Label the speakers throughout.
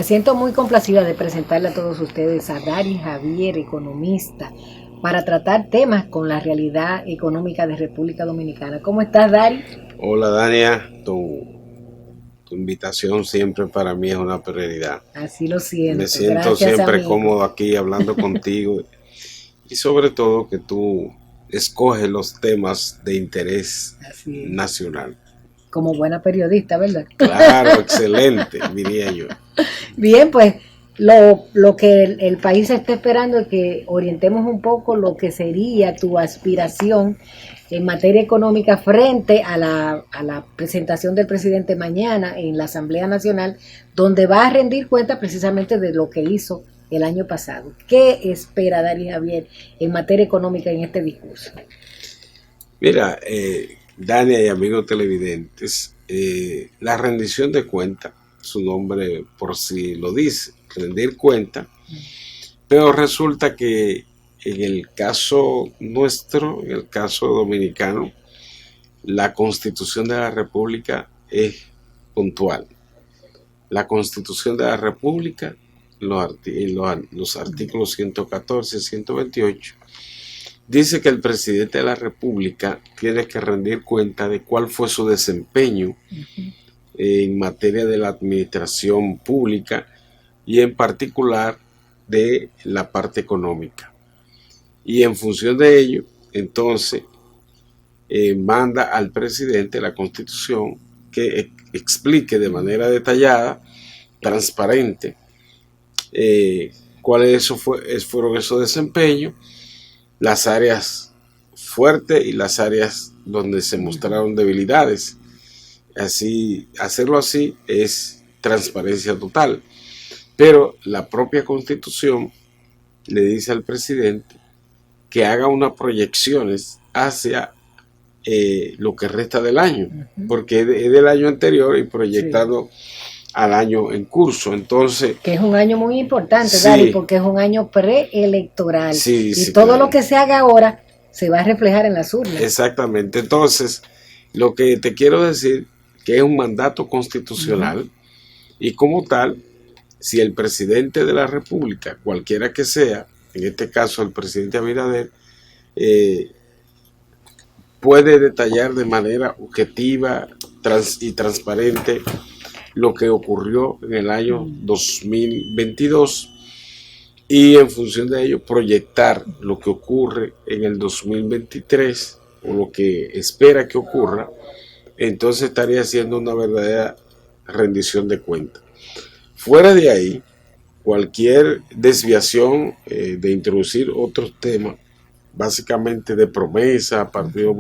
Speaker 1: siento muy complacida de presentarle a todos ustedes a Dari Javier, economista, para tratar temas con la realidad económica de República Dominicana. ¿Cómo estás, Dari?
Speaker 2: Hola Dania, tu invitación siempre para mí es una prioridad.
Speaker 1: Así lo
Speaker 2: Me
Speaker 1: siento.
Speaker 2: siento
Speaker 1: Gracias,
Speaker 2: siempre
Speaker 1: amigo.
Speaker 2: cómodo aquí hablando contigo y sobre todo que tú escoges los temas de interés
Speaker 1: Así es.
Speaker 2: nacional.
Speaker 1: Como buena periodista, ¿verdad?
Speaker 2: Claro, excelente, diría yo.
Speaker 1: Bien, pues lo que el país está esperando es que orientemos un poco lo que sería tu aspiración en materia económica frente a la presentación del presidente mañana en la Asamblea Nacional, donde va a rendir cuenta precisamente de lo que hizo el año pasado. ¿Qué espera Dari Javier en materia económica en este discurso?
Speaker 2: Mira, Dania y amigos televidentes, la rendición de cuenta, su nombre por sí lo dice, rendir cuenta. Pero resulta que en el caso nuestro, en el caso dominicano, la Constitución de la República es puntual. La Constitución de la República, los artículos 114 y 128, dice que el presidente de la República tiene que rendir cuenta de cuál fue su desempeño en materia de la administración pública y en particular de la parte económica. Y en función de ello, entonces, manda al presidente la Constitución que explique de manera detallada, transparente, cuáles fueron esos desempeños, las áreas fuertes y las áreas donde se mostraron debilidades. Así, hacerlo así es transparencia total. Pero la propia Constitución le dice al presidente que haga unas proyecciones hacia lo que resta del año, porque es del año anterior y proyectado al año en curso. Entonces,
Speaker 1: que es un año muy importante,
Speaker 2: sí,
Speaker 1: Dari, porque es un año preelectoral
Speaker 2: sí,
Speaker 1: y
Speaker 2: sí,
Speaker 1: todo
Speaker 2: claro.
Speaker 1: lo que se haga ahora se va a reflejar en las urnas.
Speaker 2: Exactamente. Entonces, lo que te quiero decir que es un mandato constitucional y como tal, si el presidente de la República, cualquiera que sea, en este caso el presidente Abinader, puede detallar de manera objetiva y transparente lo que ocurrió en el año 2022 y en función de ello proyectar lo que ocurre en el 2023 o lo que espera que ocurra, entonces estaría haciendo una verdadera rendición de cuentas. Fuera de ahí, cualquier desviación de introducir otros temas, básicamente de promesa, partido,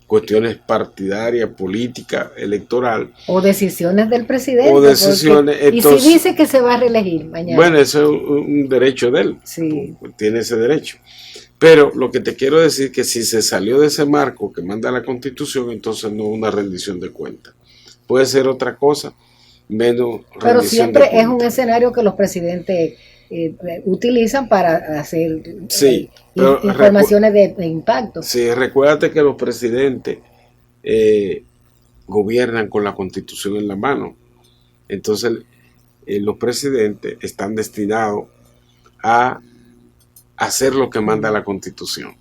Speaker 2: cuestiones partidarias, política, electoral.
Speaker 1: O decisiones del presidente.
Speaker 2: O decisiones.
Speaker 1: Porque,
Speaker 2: Entonces,
Speaker 1: y si dice que se va a reelegir mañana.
Speaker 2: Bueno, eso es un derecho de él.
Speaker 1: Sí.
Speaker 2: Tiene ese derecho. Pero lo que te quiero decir es que si se salió de ese marco que manda la Constitución, entonces no es una rendición de cuentas. Puede ser otra cosa, menos rendición de cuentas.
Speaker 1: Pero siempre es un escenario que los presidentes utilizan para hacer informaciones de impacto.
Speaker 2: Sí, recuérdate que los presidentes gobiernan con la Constitución en la mano. Entonces, los presidentes están destinados a hacer lo que manda la Constitución.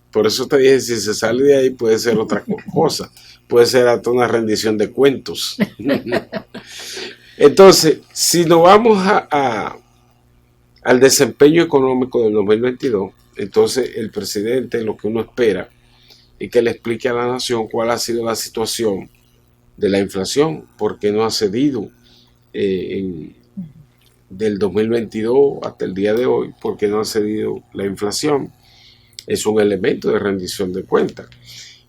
Speaker 2: Por eso te dije, si se sale de ahí puede ser otra cosa, puede ser hasta una rendición de cuentos. Entonces, si nos vamos al desempeño económico del 2022, entonces el presidente lo que uno espera es que le explique a la nación cuál ha sido la situación de la inflación, por qué no ha cedido del 2022 hasta el día de hoy, por qué no ha cedido la inflación. Es un elemento de rendición de cuentas.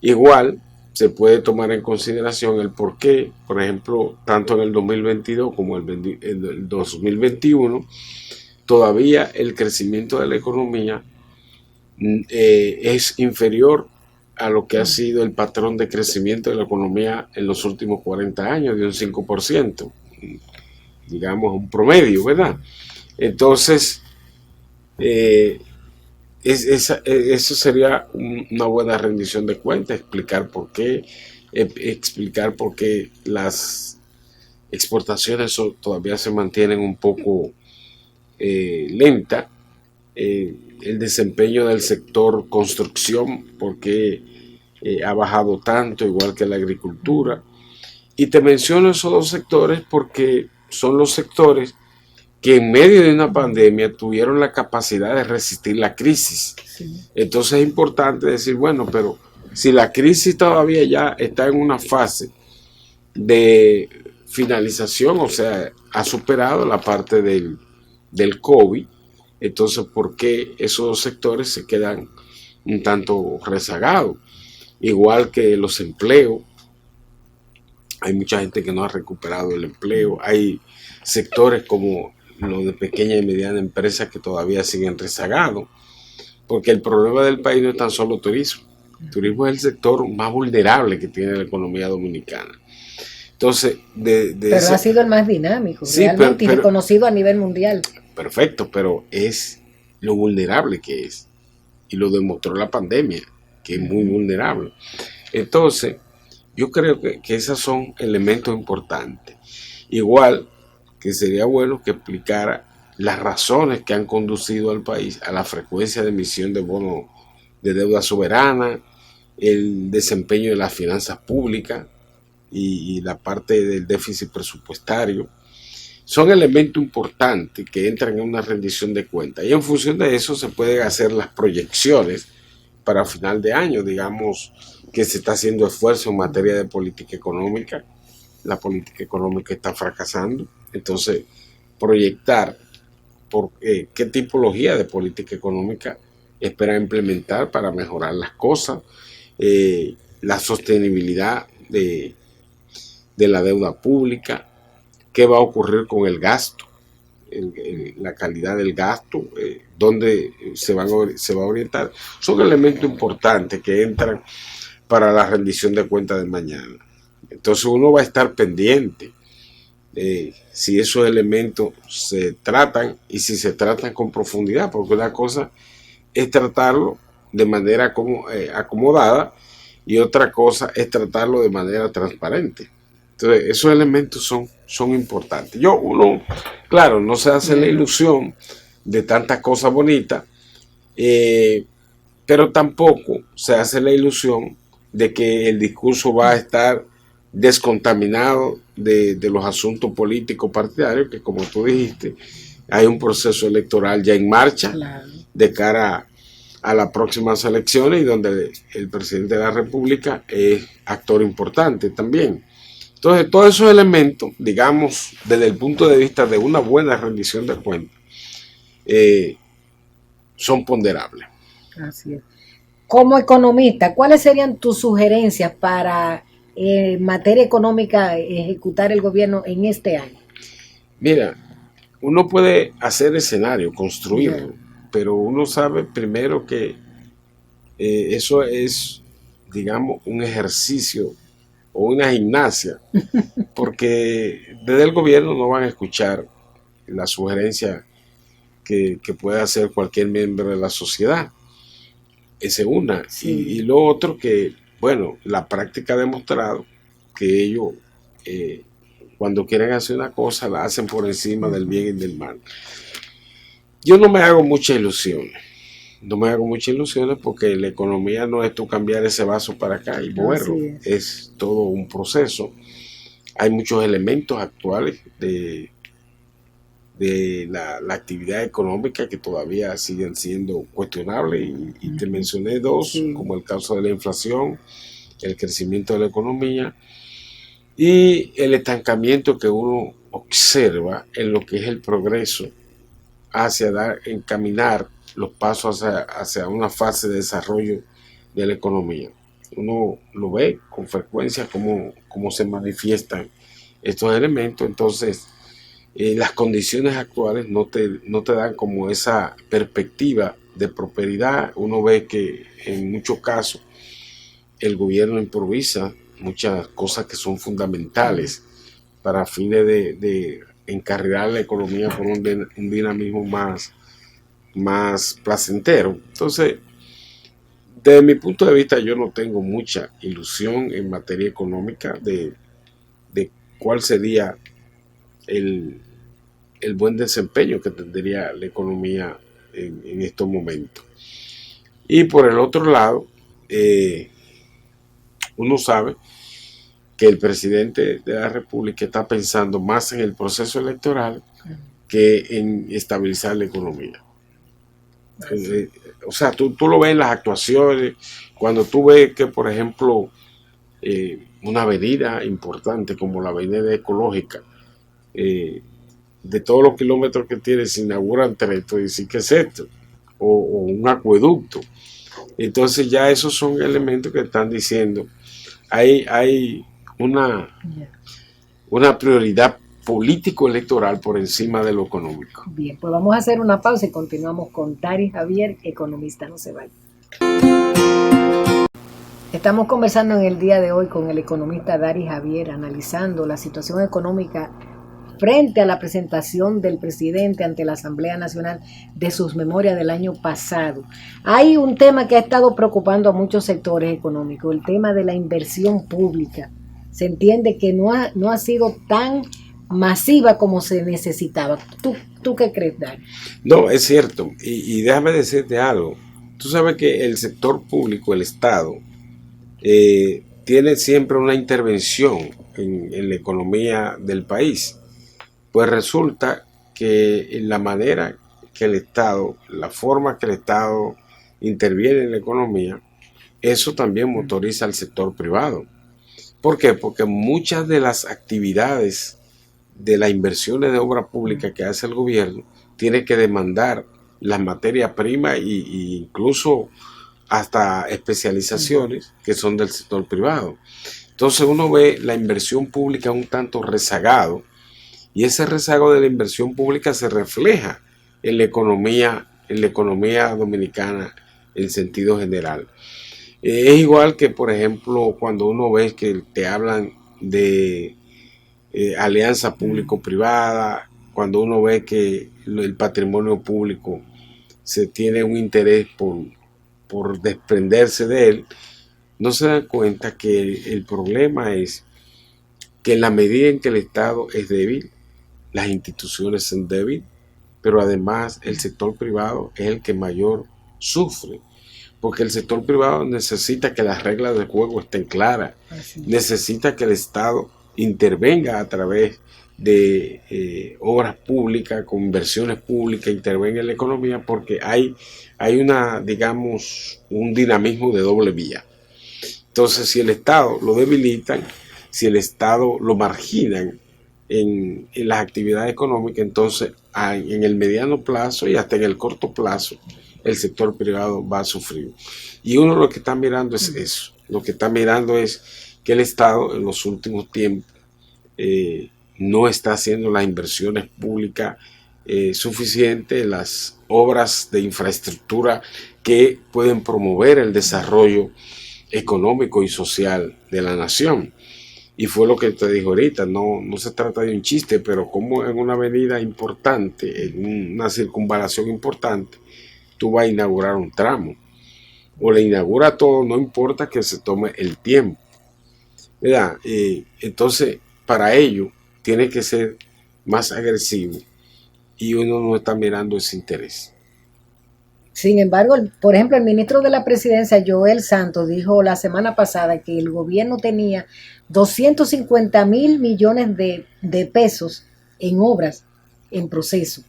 Speaker 2: Igual se puede tomar en consideración el por qué, por ejemplo, tanto en el 2022 como en el 2021, todavía el crecimiento de la economía es inferior a lo que ha sido el patrón de crecimiento de la economía en los últimos 40 años, de un 5%, digamos un promedio, ¿verdad? Entonces, eso sería una buena rendición de cuentas, explicar por qué exportaciones todavía se mantienen un poco lentas. El desempeño del sector construcción, porque ha bajado tanto, igual que la agricultura. Y te menciono esos dos sectores porque son los sectores que en medio de una pandemia tuvieron la capacidad de resistir la crisis.
Speaker 1: Sí.
Speaker 2: Entonces es importante decir, bueno, pero si la crisis todavía ya está en una fase de finalización, o sea, ha superado la parte del COVID, entonces ¿por qué esos dos sectores se quedan un tanto rezagados? Igual que los empleos, hay mucha gente que no ha recuperado el empleo, hay sectores como los de pequeña y mediana empresa que todavía siguen rezagados, porque el problema del país no es tan solo turismo. El turismo es el sector más vulnerable que tiene la economía dominicana. Entonces,
Speaker 1: pero ha sido el más dinámico,
Speaker 2: sí,
Speaker 1: realmente, y reconocido a nivel mundial.
Speaker 2: Perfecto, pero es lo vulnerable que es. Y lo demostró la pandemia, que es muy vulnerable. Entonces, yo creo que esos son elementos importantes. Igual que sería bueno que explicara las razones que han conducido al país a la frecuencia de emisión de bonos de deuda soberana, el desempeño de las finanzas públicas y la parte del déficit presupuestario. Son elementos importantes que entran en una rendición de cuentas y en función de eso se pueden hacer las proyecciones para final de año. Digamos que se está haciendo esfuerzo en materia de política económica, la política económica está fracasando, entonces proyectar por qué tipología de política económica espera implementar para mejorar las cosas, la sostenibilidad de la deuda pública, qué va a ocurrir con el gasto, la calidad del gasto, dónde se va a orientar. Son elementos importantes que entran para la rendición de cuentas de mañana. Entonces uno va a estar pendiente si esos elementos se tratan y si se tratan con profundidad, porque una cosa es tratarlo de manera acomodada y otra cosa es tratarlo de manera transparente. Entonces esos elementos son importantes. Uno, claro, no se hace la ilusión de tantas cosas bonitas, pero tampoco se hace la ilusión de que el discurso va a estar descontaminado de los asuntos políticos partidarios, que como tú dijiste, hay un proceso electoral ya en marcha, claro, de cara a las próximas elecciones y donde el presidente de la República es actor importante también. Entonces, todos esos elementos, digamos, desde el punto de vista de una buena rendición de cuentas, son ponderables.
Speaker 1: Así es. Como economista, ¿cuáles serían tus sugerencias para en materia económica ejecutar el gobierno en este año?
Speaker 2: Mira, uno puede hacer escenario, construirlo, pero uno sabe primero que eso es, digamos, un ejercicio o una gimnasia, porque desde el gobierno no van a escuchar la sugerencia que puede hacer cualquier miembro de la sociedad. Esa es una. Sí. Y lo otro que, bueno, la práctica ha demostrado que ellos cuando quieren hacer una cosa la hacen por encima del bien y del mal. Yo no me hago muchas ilusiones. No me hago muchas ilusiones porque la economía no es tú cambiar ese vaso para acá y moverlo. Es todo un proceso. Hay muchos elementos actuales de la actividad económica que todavía siguen siendo cuestionables y te mencioné dos, sí, como el caso de la inflación, el crecimiento de la economía y el estancamiento que uno observa en lo que es el progreso hacia encaminar los pasos hacia una fase de desarrollo de la economía. Uno lo ve con frecuencia cómo se manifiestan estos elementos, entonces las condiciones actuales no te dan como esa perspectiva de prosperidad. Uno ve que en muchos casos el gobierno improvisa muchas cosas que son fundamentales para fines de encarrilar la economía por un dinamismo más placentero. Entonces, desde mi punto de vista, yo no tengo mucha ilusión en materia económica de cuál sería el, el buen desempeño que tendría la economía en estos momentos. Y por el otro lado, uno sabe que el presidente de la República está pensando más en el proceso electoral que en estabilizar la economía. O sea, tú lo ves en las actuaciones, cuando tú ves que, por ejemplo, una avenida importante como la avenida ecológica, de todos los kilómetros que tiene, se inauguran tres, tú dices, ¿qué es esto? O un acueducto. Entonces ya esos son elementos que están diciendo, hay una prioridad político-electoral por encima de lo económico.
Speaker 1: Bien, pues vamos a hacer una pausa y continuamos con Dari Javier, economista. No se vaya. Estamos conversando en el día de hoy con el economista Dari Javier, analizando la situación económica frente a la presentación del presidente ante la Asamblea Nacional de sus memorias del año pasado. Hay un tema que ha estado preocupando a muchos sectores económicos, el tema de la inversión pública. Se entiende que no ha sido tan masiva como se necesitaba. ¿Tú qué crees, Dari?
Speaker 2: No, es cierto. Y déjame decirte algo. Tú sabes que el sector público, el Estado, tiene siempre una intervención en la economía del país. Pues resulta que en la manera que el Estado, la forma que el Estado interviene en la economía, eso también motoriza al sector privado. ¿Por qué? Porque muchas de las actividades de las inversiones de obra pública que hace el gobierno tiene que demandar las materias primas e incluso hasta especializaciones que son del sector privado. Entonces uno ve la inversión pública un tanto rezagado, y ese rezago de la inversión pública se refleja en la economía dominicana en sentido general. Es igual que, por ejemplo, cuando uno ve que te hablan de alianza público-privada, cuando uno ve que el patrimonio público se tiene un interés por desprenderse de él, no se dan cuenta que el problema es que en la medida en que el Estado es débil, las instituciones son débiles, pero además el sector privado es el que mayor sufre, porque el sector privado necesita que las reglas del juego estén claras, necesita que el Estado intervenga a través de obras públicas, con inversiones públicas, intervenga en la economía, porque hay digamos, un dinamismo de doble vía. Entonces, si el Estado lo debilitan, si el Estado lo marginan en las actividades económicas, entonces en el mediano plazo y hasta en el corto plazo, el sector privado va a sufrir. Y uno lo que está mirando es eso. Lo que está mirando es que el Estado en los últimos tiempos no está haciendo las inversiones públicas suficientes, las obras de infraestructura que pueden promover el desarrollo económico y social de la nación. Y fue lo que te dijo ahorita, no se trata de un chiste, pero como en una avenida importante, en una circunvalación importante, tú vas a inaugurar un tramo, o le inaugura todo, no importa que se tome el tiempo, ¿verdad? Entonces, para ello, tiene que ser más agresivo, y uno no está mirando ese interés.
Speaker 1: Sin embargo, por ejemplo, el ministro de la Presidencia, Joel Santos, dijo la semana pasada que el gobierno tenía 250,000 millones de pesos en obras en proceso.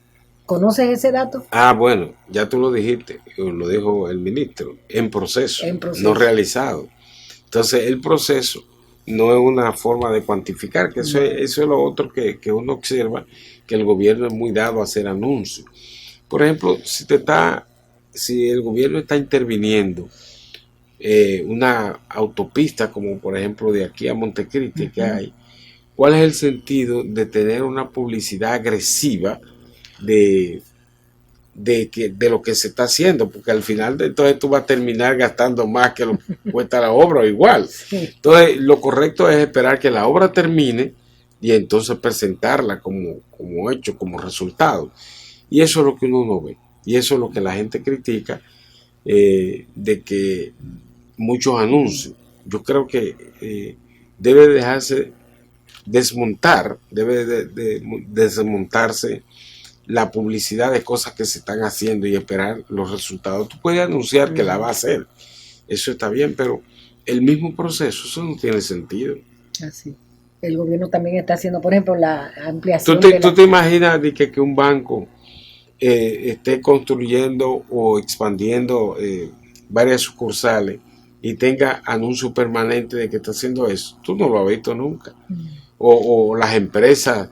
Speaker 1: ¿Conoces ese dato?
Speaker 2: Ah, bueno, ya tú lo dijiste, lo dijo el ministro, en proceso, no realizado. Entonces, el proceso no es una forma de cuantificar, que eso es lo otro que uno observa, que el gobierno es muy dado a hacer anuncios. Por ejemplo, si el gobierno está interviniendo una autopista, como por ejemplo de aquí a Montecristi que hay, ¿cuál es el sentido de tener una publicidad agresiva de lo que se está haciendo? Porque al final entonces tú vas a terminar gastando más que lo que cuesta la obra o igual. Entonces lo correcto es esperar que la obra termine y entonces presentarla como hecho, como resultado. Y eso es lo que uno no ve. Y eso es lo que la gente critica, de que muchos anuncios. Yo creo que debe dejarse debe desmontarse la publicidad de cosas que se están haciendo y esperar los resultados. Tú puedes anunciar que la va a hacer, eso está bien, pero el mismo proceso, eso no tiene sentido.
Speaker 1: Así. El gobierno también está haciendo, por ejemplo, la ampliación.
Speaker 2: ¿Tú te imaginas que un banco esté construyendo o expandiendo varias sucursales y tenga anuncio permanente de que está haciendo eso? Tú no lo has visto nunca. O las empresas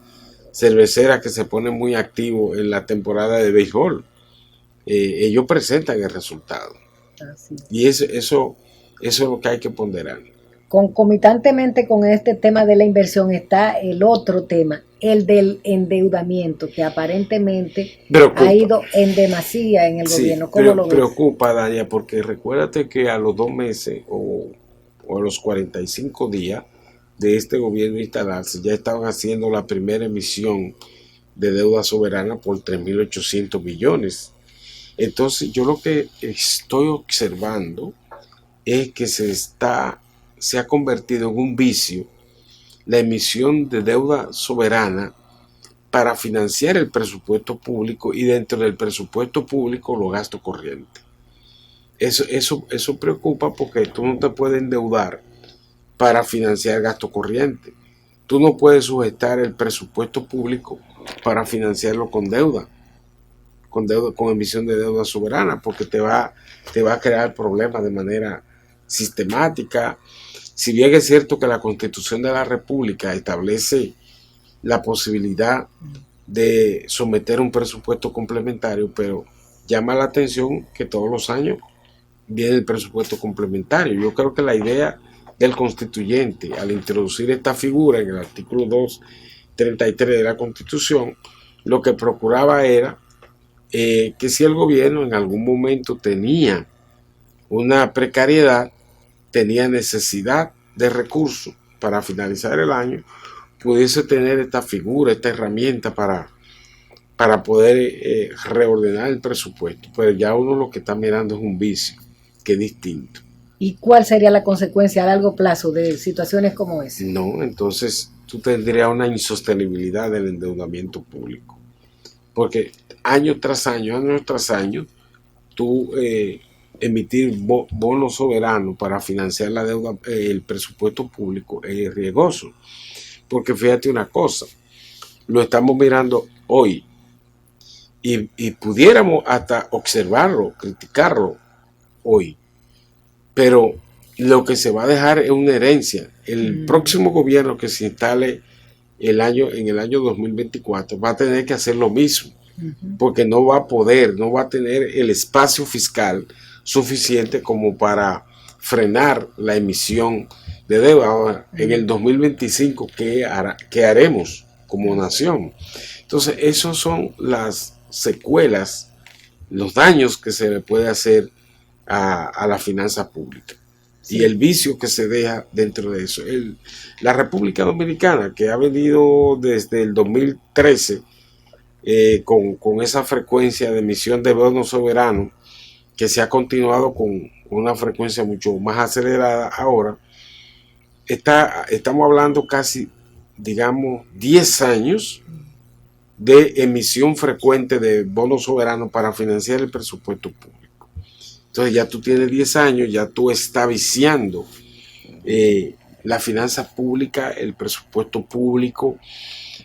Speaker 2: cerveceras que se ponen muy activos en la temporada de béisbol, ellos presentan el resultado. Así. Y eso es lo que hay que ponderar.
Speaker 1: Concomitantemente con este tema de la inversión está el otro tema, el del endeudamiento, que aparentemente ha ido en demasía en el gobierno. ¿Cómo lo ves?
Speaker 2: Preocupa, Dania, porque recuérdate que a los 2 meses o a los 45 días de este gobierno instalarse, ya estaban haciendo la primera emisión de deuda soberana por 3.800 billones. Entonces, yo lo que estoy observando es que se ha convertido en un vicio la emisión de deuda soberana para financiar el presupuesto público y dentro del presupuesto público los gastos corrientes. Eso preocupa porque tú no te puedes endeudar para financiar gasto corriente. Tú no puedes sujetar el presupuesto público para financiarlo con emisión de deuda soberana, porque te va a crear problemas de manera sistemática. Si bien es cierto que la Constitución de la República establece la posibilidad de someter un presupuesto complementario, pero llama la atención que todos los años viene el presupuesto complementario. Yo creo que la idea del constituyente, al introducir esta figura en el artículo 233 de la Constitución, lo que procuraba era que si el gobierno en algún momento tenía una precariedad, tenía necesidad de recursos para finalizar el año, pudiese tener esta figura, esta herramienta para poder reordenar el presupuesto. Pero ya uno lo que está mirando es un vicio, que es distinto.
Speaker 1: ¿Y cuál sería la consecuencia a largo plazo de situaciones como esa?
Speaker 2: No, entonces tú tendrías una insostenibilidad del endeudamiento público. Porque año tras año, tú emitir bonos soberanos para financiar la deuda, el presupuesto público es riesgoso. Porque fíjate una cosa, lo estamos mirando hoy y pudiéramos hasta observarlo, criticarlo hoy. Pero lo que se va a dejar es una herencia. El próximo gobierno que se instale en el año 2024 va a tener que hacer lo mismo, porque no va a tener el espacio fiscal suficiente como para frenar la emisión de deuda. Ahora, en el 2025, ¿qué haremos como nación? Entonces, esos son las secuelas, los daños que se le puede hacer a la finanza pública. Sí. Y el vicio que se deja dentro de eso. La República Dominicana, que ha venido desde el 2013 con esa frecuencia de emisión de bonos soberanos, que se ha continuado con una frecuencia mucho más acelerada ahora, estamos hablando casi, digamos, 10 años de emisión frecuente de bonos soberanos para financiar el presupuesto público. Entonces ya tú tienes 10 años, ya tú estás viciando la finanza pública, el presupuesto público.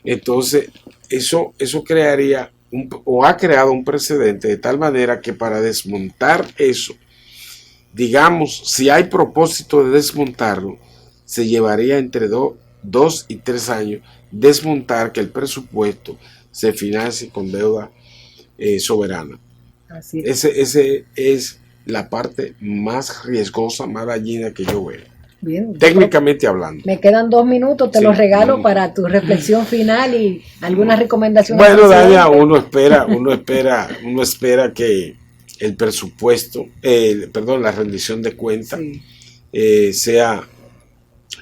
Speaker 2: Entonces eso crearía ha creado un precedente de tal manera que para desmontar eso, digamos, si hay propósito de desmontarlo, se llevaría entre 2 y 3 años desmontar que el presupuesto se financie con deuda soberana. Así es. Ese es la parte más riesgosa, más dañina que yo veo.
Speaker 1: Bien,
Speaker 2: técnicamente hablando.
Speaker 1: Me quedan 2 minutos, te los regalo para tu reflexión final y alguna recomendación.
Speaker 2: Bueno, Dania, uno espera que el presupuesto, la rendición de cuentas sea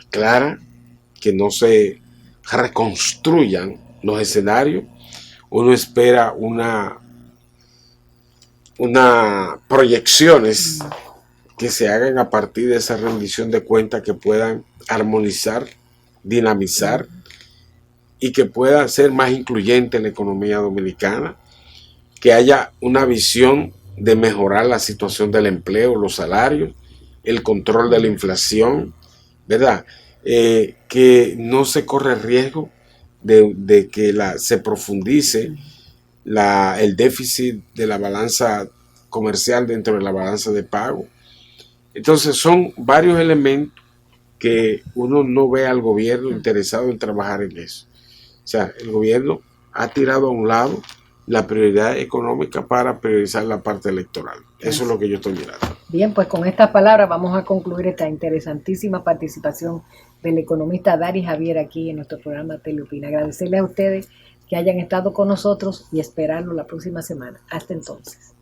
Speaker 2: clara, que no se reconstruyan los escenarios. Uno espera una proyecciones que se hagan a partir de esa rendición de cuentas que puedan armonizar, dinamizar y que pueda ser más incluyente en la economía dominicana, que haya una visión de mejorar la situación del empleo, los salarios, el control de la inflación, ¿verdad? Que no se corre riesgo de que se profundice el déficit de la balanza comercial dentro de la balanza de pago. Entonces son varios elementos que uno no ve al gobierno interesado en trabajar en eso. O sea, el gobierno ha tirado a un lado la prioridad económica para priorizar la parte electoral. Eso es lo que yo estoy mirando.
Speaker 1: Bien, pues con estas palabras vamos a concluir esta interesantísima participación del economista Dari Javier aquí en nuestro programa Teleopina. Agradecerle a ustedes que hayan estado con nosotros y esperarnos la próxima semana. Hasta entonces.